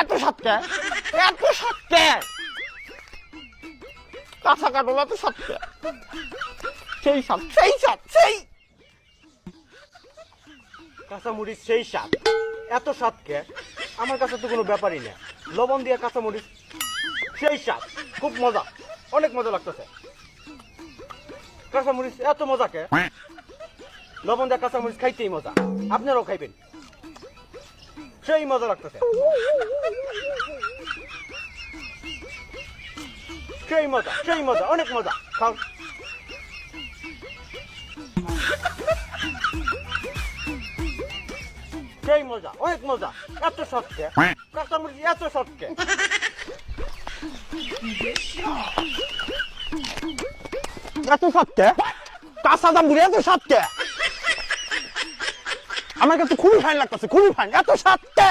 এত সাতকে কাঁচা কাটল এত সাতকে সেই কাঁচামরিচ সেই স্বাদ, এত স্বাদকে আমার কাছে তো কোনো ব্যাপারই না। লবণ দিয়ে কাঁচামরিচ সেই স্বাদ, খুব মজা, অনেক মজা লাগতেছে। কাঁচামরিচ এত মজাকে লবণ দিয়ে কাঁচামরিচ খাইতেই মজা, আপনারাও খাইবেন, সেই মজা লাগতেছে, সেই মজা, অনেক মজা। খাও। সেই মজা, অনেক মজা, এত সৎকে কাঁচামরিচ এত সৎকে। এত সাতকে কাঁচা দাম বুড়ি এত সাতকে আমার কাছে খুবই ফাইন লাগতেছে, খুবই ফাইন, এত সাতকে।